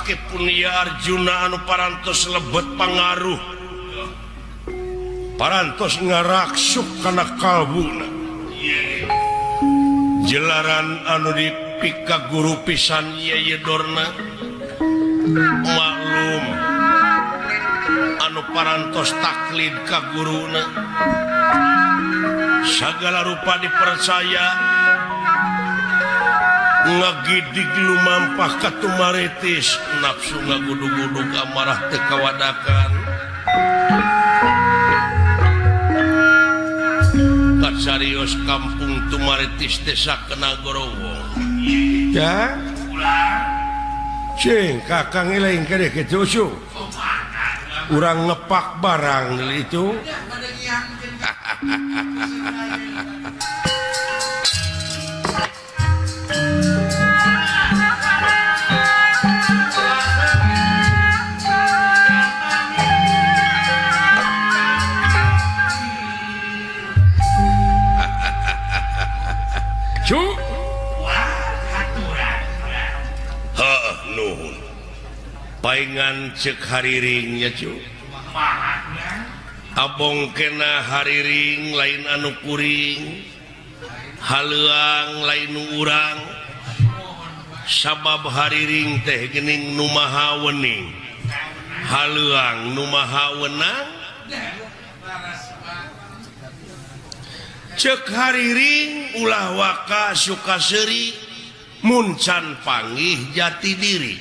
make punia Arjuna anu parantos lebet pangaruh parantos ngaraksuk kana kalbuna jelaran anu dipika guru pisan Yeyedorna maklum anu parantos taklid ka guruna sagala rupa dipercaya ngagidig lumampah katumaritis nafsu ngagudu-gudu amarah teu kawadakan kacarios kampung tumaritis desa Kenagorowo ya cing kakang lain kade kitu urang ngepak barang itu cu nuhun paingan cek hariringnya cu abong kena hariring lain anu kuring haleuang lain urang sabab hariring teh geuning nu maha wening haleuang nu maha wenang cek hariring ulah waka sukaseri muncan panggih jati diri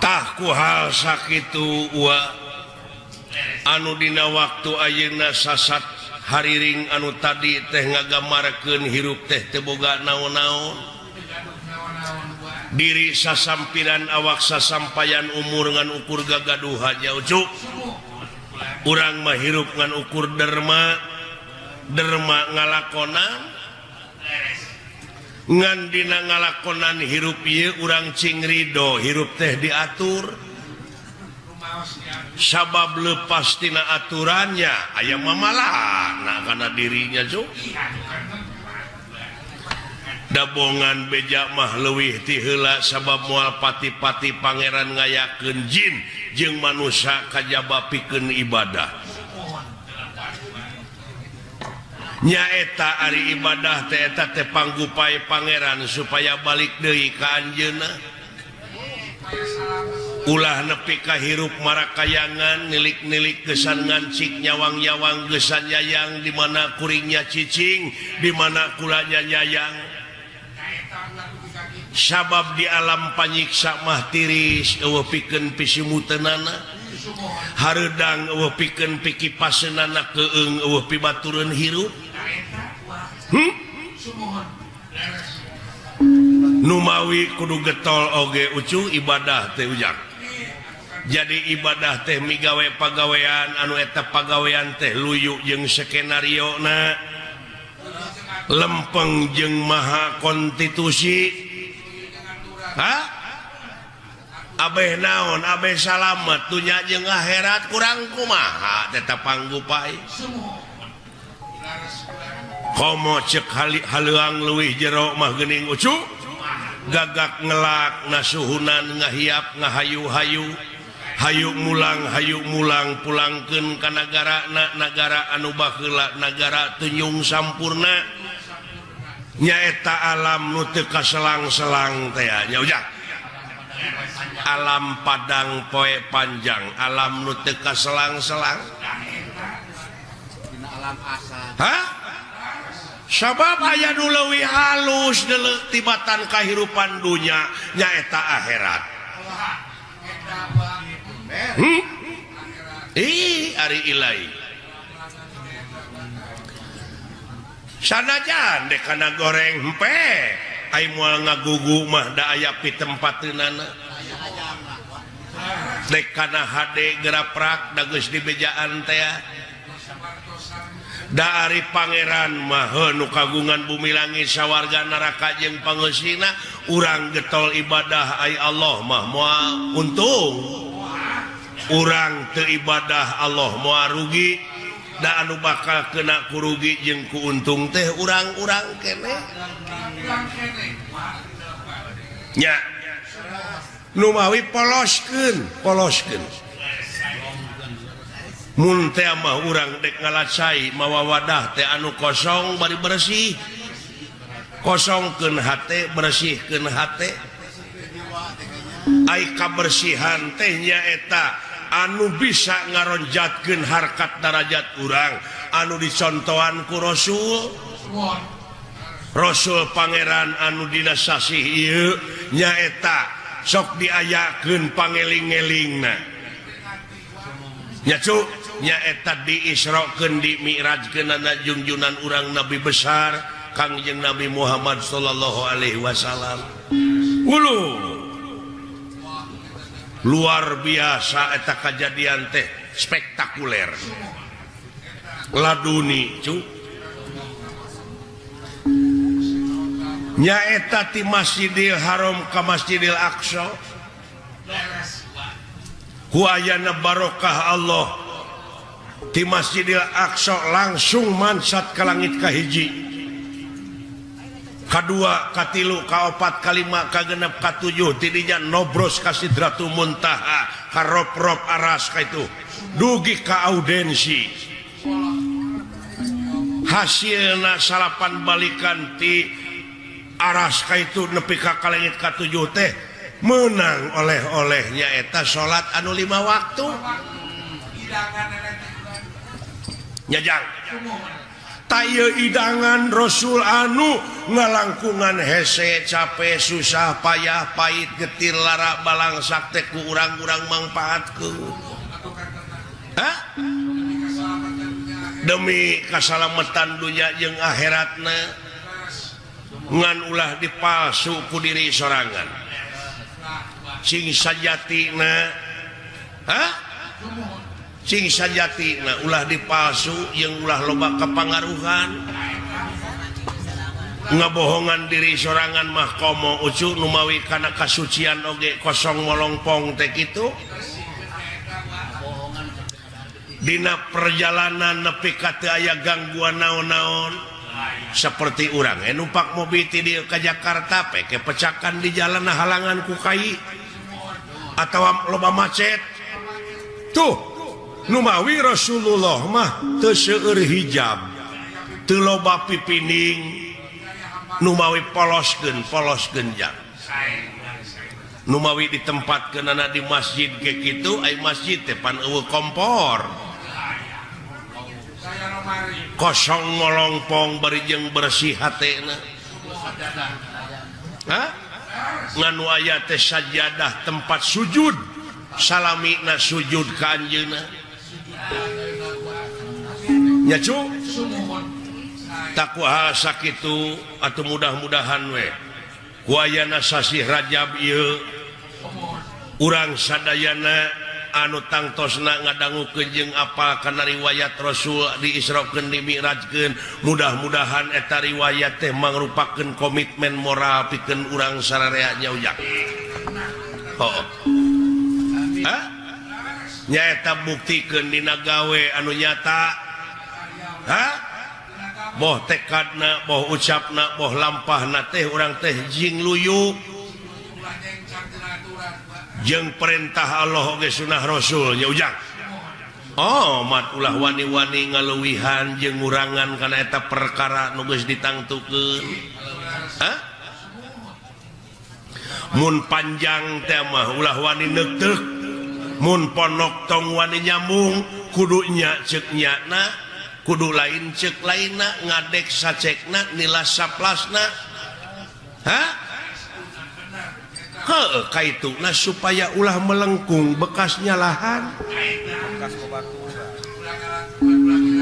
tah ku hal sakitu wa anu dina waktu ayeuna sasat hariring anu tadi teh ngagamarkeun hirup teh teu boga naon-naon diri sasampiran awak sasampayan umur ngan ukur gagaduh haja ucuk urang mah hirup ngan ukur derma ngalakonan ngan dina ngalakonan hirup ieu urang cing ridho hirup teh diatur sabab lepas tina aturannya aya mamalahna kana dirinya cuk dabongan beja mah leuwih ti heula sabab moal pati-pati pangeran ngayakeun jin jeung manusia kajaba pikeun ibadah nyaeta ari ibadah teh eta teh panggupae pangeran supaya balik deui ka anjeunna ulah nepi ka hirup marakayangan nilik-nilik gesan ngancik nyawang-nyawang gesan nyayang di mana kuringnya cicing di mana kulanya nyayang sabab di alam panyiksa mah tiris eueuh pikeun pisimuteunana hareudang eueuh pikeun pikipaseunana keung eueuh pibatureun hirup numawi kudu getol oge ucu ibadah teh ujang jadi ibadah teh migawe pagawean anu eta pagawean teh luyu jeung skenario na lempeng jeung maha konstitusi abeh naon abeh salamet dunya jeung akhirat kurang kumaha tetap panggupai komo cek haleuang leuwih jero mah geuning ucu gagak ngelak nasuhunan ngahiap ngahayu-hayu hayu mulang pulangkeun ka nagara anu baheula nagara tunyung sampurna nyaeta alam nu teu kaselang-selang teh nya ujang alam padang poe panjang alam nu teu kaselang-selang dina alam asal sabab aya nu leuwih halus deuleu tibatan kahirupan dunya nyaeta akhirat ari ilahi sanajan dek kana goreng hempe ai moal ngagugu mah da aya pi tempateunana dek kana hade geraprak da geus dibejaan teh da ari pangeran mah nu kagungan bumi langit sawarga neraka jeung pangeusina urang getol ibadah ai Allah mah moal untung urang teu ibadah Allah moal rugi da anu bakal kena kurugi jeung ku untung teh urang-urang keneh nya numawi poloskeun mun teh mah urang dek ngalacai mawa wadah teh anu kosong bari bersih kosongkeun hate bersihkeun hate ai kabersihan teh nyaeta anu bisa ngaronjatkeun harkat darajat urang anu dicontohan ku Rasul pangeran anu dina sasih ieu nyaeta sok diayakeun pangeling-elingna nya cu nyaeta diisrokeun di mi'rajkeun na junjunan urang nabi besar Kangjeng Nabi Muhammad sallallahu alaihi wasallam ulu luar biasa eta kejadian teh spektakuler laduni cu nyaeta ti Masjidil Haram ka Masjidil Aqsa ku ayana barokah Allah di Masjidil Aqsa langsung mansat ka langit kahiji kadua katilu kaopat kalima kagenep katujuh tidinya nobros ka Sidratul Muntaha ka rop-rop aras ka itu dugi ka audensi hasilna salapan balikan ti aras ka itu nepi ka langit katujuh teh menang oleh-olehnya eta salat anu 5 waktu nyajang taya idangan Rasul anu ngalangkungan hese capek susah payah pahit getir lara balangsak teh ku urang-urang mangpaatkeun demi kasalamatan dunya jeung akhiratna ngan ulah dipalsu ku diri sorangan sing sajatina sing sajatina ulah dipalsu yang ulah loba kepangaruhan ngabohongan diri sorangan mah komo ucu numawi kana kasucian oge kosong molongpong teh kitu dina perjalanan nepi ka teu aya gangguan naon-naon seperti urang numpak mobil ti dieu ka Jakarta pe kepecakan di jalan halangan ku kai atawa loba macet tuh numawi Rasulullah mah teu seueur hijab teu loba pipining numawi poloskeun jang numawi ditempatkeunana di masjid ge kitu ai masjid teh pan eueuh kompor kosong molongpong bari jeung bersih hatena nganu aya teh sajadah tempat sujud salamina sujud ka anjeunna nya cu takwa sakitu atuh mudah-mudahan we ku ayana sasih Rajab ieu urang sadayana anu tangtosna ngadangukeun jeung apal kana riwayat Rasul diisrokeun di mi'rajkeun mudah-mudahan eta riwayat teh mangrupakeun komitmen moral pikeun urang sararea nyaujak nyaeta buktikeun dina gawe anu nyata boh tekadna boh ucapna boh lampahna teh urang teh jing luyuk jeung perintah Allah ge sunah Rasul nya ujang mat ulah wani-wani ngaleuwihan jeung ngurangan kana eta perkara nu geus ditangtukeun mun panjang teh mah ulah wani neuteuk mun ponok tong wani nyambung kudu nya ceuk nyana kudu lain ceuk lainna ngadek sacekna nilas saplasna kaituna supaya ulah melengkung bekasnya lahan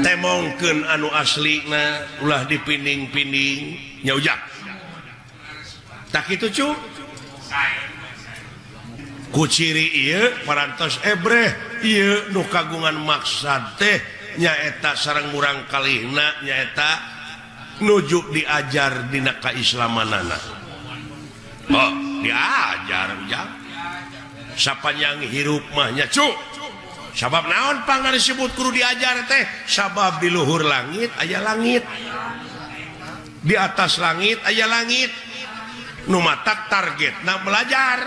temongkeun anu aslina ulah dipining-pining nyaujak tak kitu cu ku ciri ieu parantos ebreh ieu nu kagungan maksad teh nyaeta sareng urang kalihna nyaeta nuju diajar dina kaislamanana diajar ujang sapanjang hirup mah nya cu sabab naon pang disebut kudu diajar teh sabab di luhur langit aya langit di atas langit aya langit nu matak targetna belajar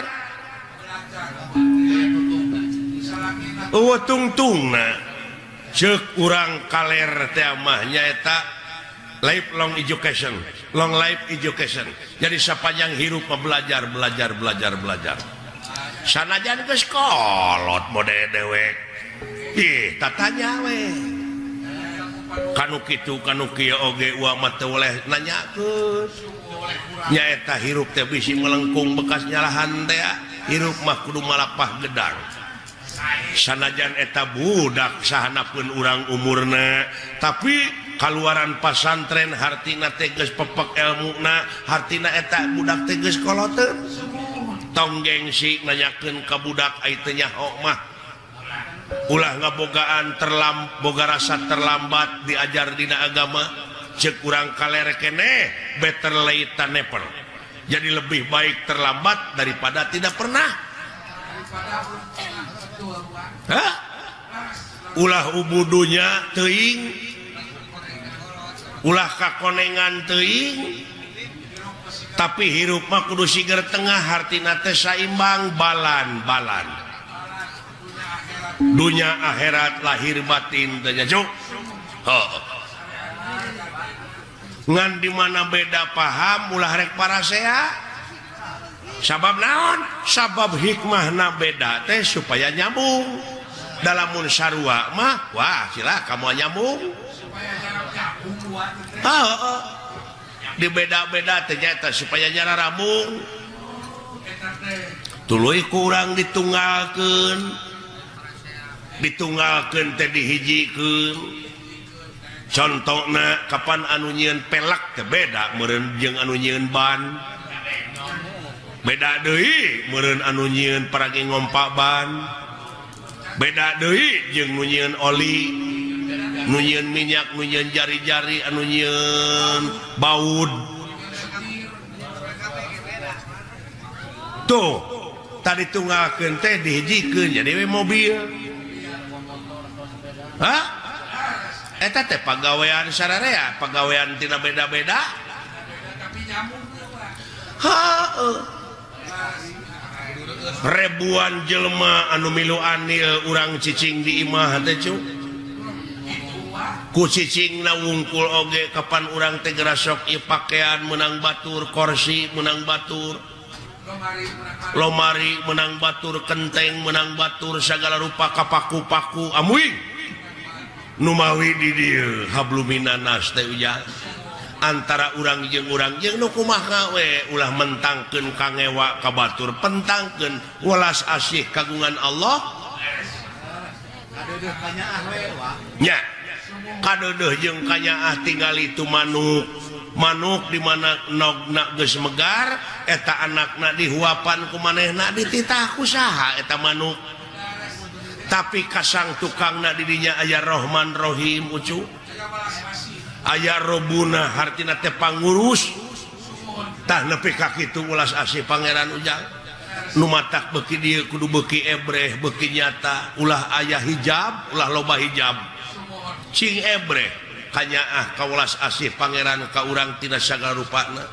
tungtungna ceuk urang kaler teh mah nyaeta lifelong education, long life education. Jadi sapanjang hirup mah belajar. Sanajan geus kolot mode dewek. Ih, tatanya we. Kanu kitu kanu kieu oge uang mah teu oleh nanyakeun. Nyaeta hirup teh bisi melengkung bekas nyalahan teh. Hirup mah kudu malapah gedang. Sanajan eta budak sahanapeun urang umurna, tapi kaluaran pasantren hartina teges pepek ilmuna, hartina eta budak teges koloteun. Tong gengsi nanyakeun ka budak ai teu nyaho mah. Ulah ngabogaan boga rasa terlambat diajar dina agama, ceuk urang kaler keneh better late than never. Jadi lebih baik terlambat daripada tidak pernah. Hah? Ulah ubudunya teuing, ulah kakonengan teuing, tapi hirup mah kudu siger tengah, hartina teh saimbang, balan dunya akhirat lahir batin teh nya ngan di mana beda paham ulah rek parasea. Sabab naon? Sabab hikmahna beda teh supaya nyambung. Dalamun sarua mah wah sila kamu nyambung. Di beda-beda teh nyata supaya nyara rambung. Tuluy kurang ditunggalkeun teh dihijikeun. Contohna kapan anu nyieun pelak teh beda meureun jeung anu nyieun ban. Beda deui meureun anu nyieun paragi ngompak ban. Beda deui jeung nu nyieun oli, nu nyieun minyak, nu nyieun jari-jari, anu nyieun baud. Tuh, tadi tunggalkeun teh dihijikeun jadi we mobil. Hah? Eta teh pagawean sararea, pagawean tina beda-beda. Heuh. Ribuan jelema anu milu anil urang cicing di imah teh cu. Ku cicingna wungkul oge kapan urang teh gerasok ieu pakaian menang batur, kursi menang batur, lomari menang batur, kenteng menang batur, sagala rupa kapaku-paku amuing. Nu mawi di dieu habluminanas teh ujang. Antara urang jeung nu kumaha we ulah mentangkeun kangewa ka batur, pentangkeun welas asih kagungan Allah. Kadeudeuf kanyaah we wa. Nya. Kadeudeuf jeung kanyaah tinggal itu manuk di mana nogna geus megar eta anakna dihuapan ku manehna dititah ku saha eta manuk. Tapi kasang tukangna di dinya aya Rahman Rahim ucu. Aya robuna hartina teh pangurus tah nepi ka kitu ulas asih pangeran ujang nu matak beuki dieu kudu beuki ebreh beuki nyata ulah aya hijab ulah loba hijab cing ebreh kanyaah ka ulas asih pangeran ka urang tina sagala rupana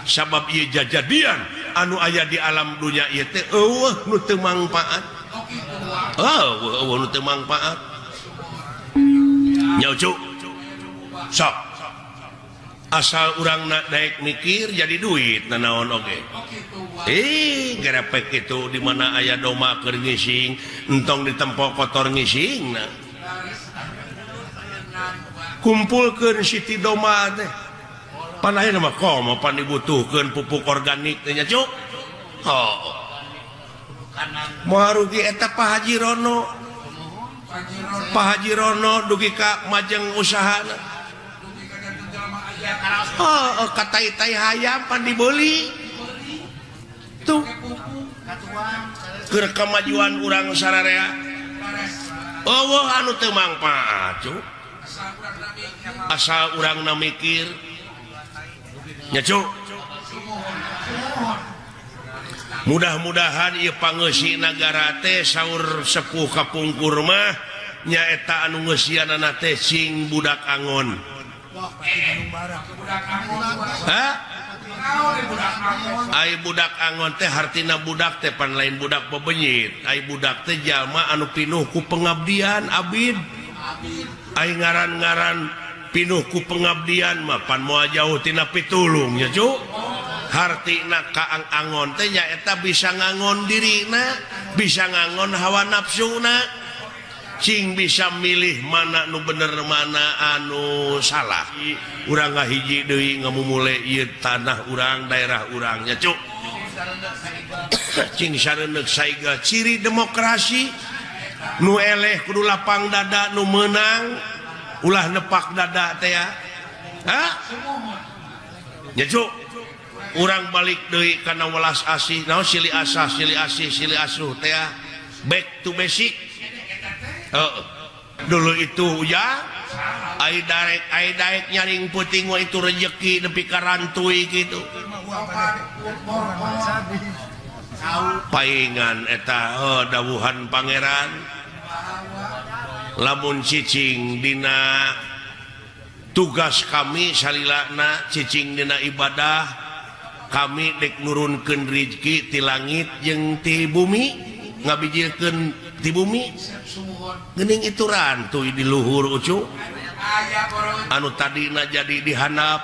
sabab ieu jajadian anu aya di alam dunya ieu teh eueuh nu teu mangpaat nu teu mangpaat nyaucu sok asal urang naik mikir jadi duit nanaon oge. Gerepek itu di mana aya doma keur ngising entong ditempo kotor ngising nah. Kumpulkeun siti doma teh. Pan aya mah komo pan dibutuhkeun pupuk organik teh nya cuk. Moal rugi eta Pak Haji Rono. Pak Haji Rono dugi ka majeng usahana. Katai-tai hayam pan dibeli tuh keur kemajuan urang sararea anu teu mangpaat cu asal urangna mikir nya cu mudah-mudahan ieu pangeussi nagara teh saur sepuh kapungkur mah nyaeta anu ngeusianana teh cing budak angon. Hah? Ai budak angon teh hartina budak teh pan lain budak bebenyit. Ai budak teh jalma anu pinuh ku pengabdian abid. Ai ngaran-ngaran pinuh ku pengabdian mah pan moal jauh tina pitulung nya cu. Hartina kaang angon teh nyaeta bisa ngangon dirina, bisa ngangon hawa nafsuna. Cing bisa milih mana nu bener mana anu salah. Urang ngahiji deui ngamumule ieu tanah urang daerah urangnya cuk. Cing sareuneuh saiga ciri demokrasi nu eleh kudu lapang dada nu meunang ulah nepak dada teh ya. Hah? Nya cuk. Urang balik deui kana welas asih naon silih asah silih asih silih asuh teh ya. Back to basic. Dulu itu ya ai daek nyaring puting wah itu rezeki nepi ka rantui gitu. Paingan eta dawuhan pangeran lamun cicing dina tugas kami salilana cicing dina ibadah kami dek nurunkeun rezeki ti langit jeung ti bumi ngabijilkeun di bumi geuning itu rantuy di luhur ucu anu tadina jadi dihandap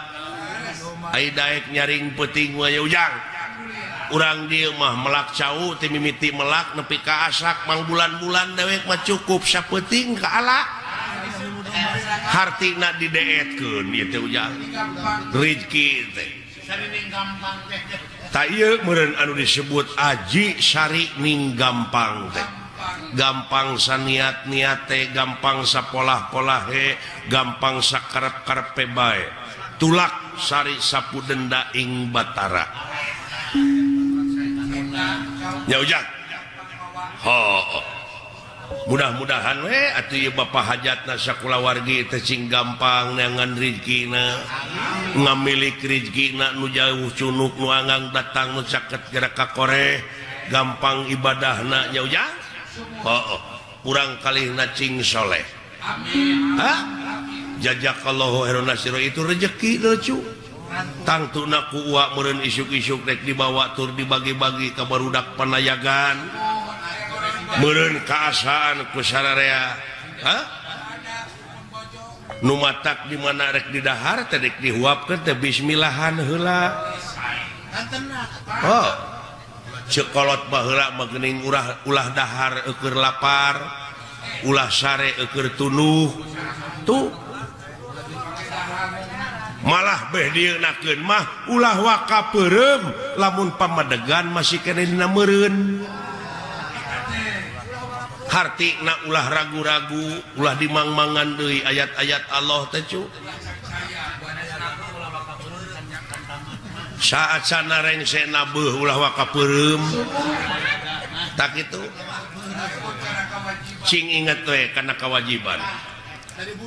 ai daek nyaring peuting we ujang urang dieu mah melak cau ti mimiti melak nepi ka asak mang bulan-bulan dewek mah cukup sapeuting ka ala hartina dideetkeun ieu teh ujang rezeki teh ta ieu meureun anu disebut aji sari ning gampang teh gampang saniat-niat teh gampang sapolah-polah he gampang sakarep-karepe bae tulak sari sapu denda ing batara nya ujang mudah-mudahan we atuh ieu bapa hajatna sakulawargi teh cing gampang neangan rezekina ngamilik rezekina nu jauh cunuk nu anggang datang nu caket gerak ka koreh gampang ibadahna nya ujang urang kalihna cing soleh amin jazakallahu khairan nasira itu rezeki lucu tangtuna ku uak meureun isuk-isuk rek dibawa tur dibagi-bagi ka barudak panayagan meureun kaasaan ku sararea nu matak di mana rek didahar teh rek dihuapkeun teh bismillahan heula cekolot baheula mah geuning ulah dahar eukeur lapar ulah sare eukeur tunuh tuh malah beh dieunakeun mah ulah waka peureum lamun pamadegan masih keneh dina meureun hartina ulah ragu-ragu ulah dimangmangan deui ayat-ayat Allah teh cu saat sana rengsena beuh ulah waka peureum tak itu cing inget we kana kewajiban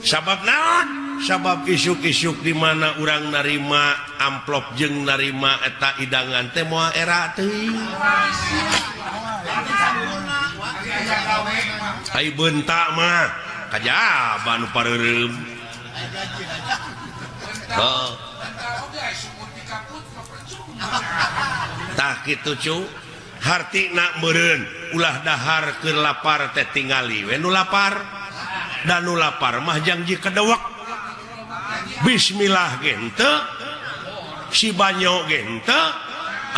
sabab naon sabab isuk-isuk di mana urang narima amplop jeung narima eta idangan teh moal era teuing ai beunta mah kajaban pareureum tah kitu cu hartina meureun ulah dahar keur lapar teh tingali we nu lapar dan nu lapar mah janji kedewek bismillah ge henteu si banyo ge henteu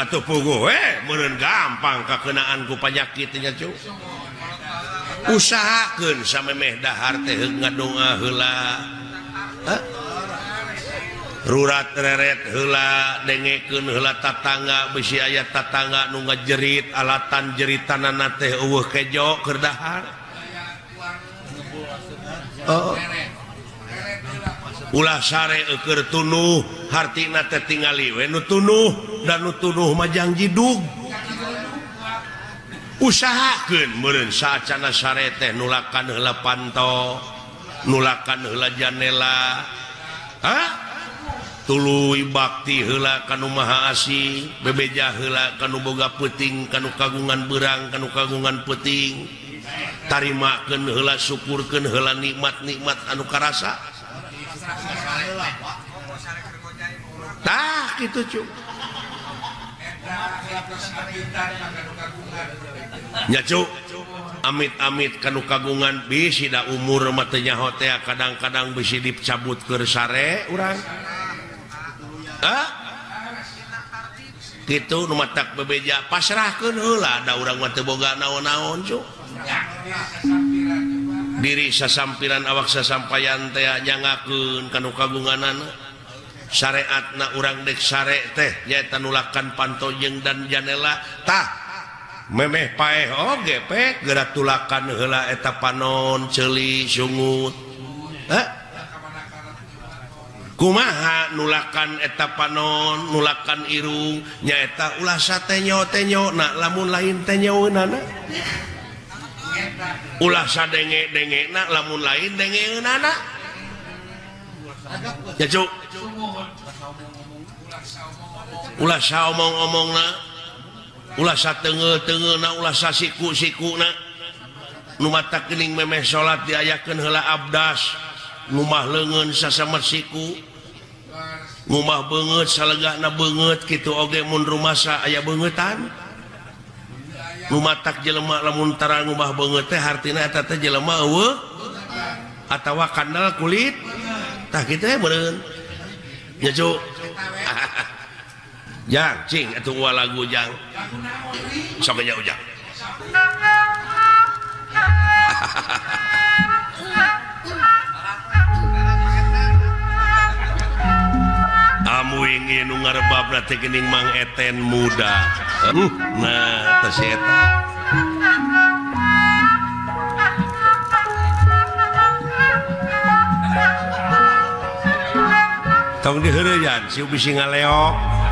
atuh puguh we meureun gampang kakeunaan ku panyakit nya cu usahakeun samemeh dahar teh ngadoa heula rurat reret heula dengekeun heula tatangga bisi aya tatangga nu ngajerit alatan jeritanana teh eueuh kejo keur dahar ulah sare eukeur tunuh hartina teh tingali we nu tunuh dan nu tunuh mah janji dug usahakeun meureun saacana sare teh nulakan heula panto nulakan heula janela tuluy bakti heula kanu maha asih bebeja heula kanu boga peuting kanu kagungan beurang kanu kagungan peuting tarimakeun heula syukurkeun heula nikmat-nikmat anu karasa tah kitu cu nya cuk amit-amit kanu kagungan bisi da umur matanya hotel kadang-kadang bisi dicabut ke sare urang gitu nu matak bebeja pasrahkeun heula da urang mah teu boga naon-naon cuk diri sasampiran awak sasampayan teh nyangakeun kanu kagunganana syariatna urang dek sare teh nyaeta nulakan pantojeng dan janela tah memeh paeh oge pek geura tulakan heula eta panon ceuli sungut kumaha nulakan eta panon nulakan irung nyaeta ulah satenyo na lamun lain tenyoeunana ulah sadenge-dengena lamun lain dengeunana ya cuk ulah saomong-omongna ulah satengeu-tengeuna ulah sasiku-sikuna nu matak geuning memeh salat diayakeun heula abdas ngumah leungeun sasamet siku ngumah beungeut salegana beungeut kitu oge mun rumasa aya beungetan nu matak jelema lamun tara ngumah beungeut teh hartina eta teh jelema eueuh atawa kandal kulit tah kitu meureun nya cuk jang cing atuh ulah lagu jang sok aja ujang amu ingin nu ngarebabna teh geuning Mang Eten muda nah teh eta tong diheureuyan sieu bisi ngaleok